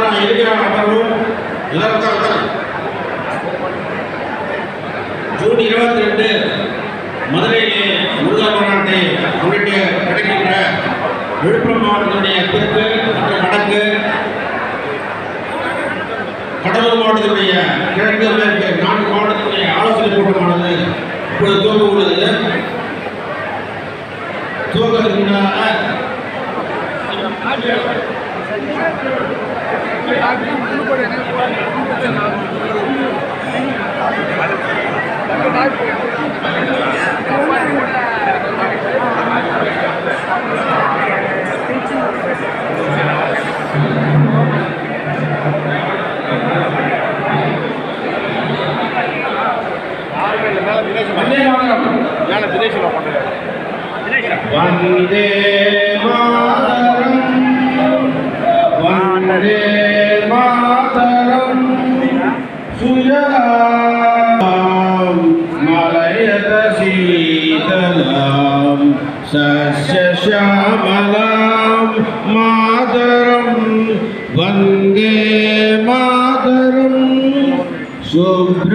எல்லாரும் இருக்கிறாங்க. அமர்வும் எல்லாரும் ஜூன் 22 மதுரையிலே முருகா மாநாட்டை முன்னிட்டு கிடைக்கின்ற விழுப்புரம் மாவட்டத்தினுடைய தெற்கு மற்றும் வடக்கு, கடலூர் மாவட்டத்தினுடைய கிழக்கு மேற்கு 4 மாவட்டத்தினுடைய ஆலோசனை கூட்டமானது இப்பொழுது துவங்க உள்ளது. துவக்கத்துக்கு முன்னாக वंदे मातरम वंदे मातरम सुजलाम मलयज शीतलाम सस्य श्यामलाम मातरम वंदे मातरम शुभ्र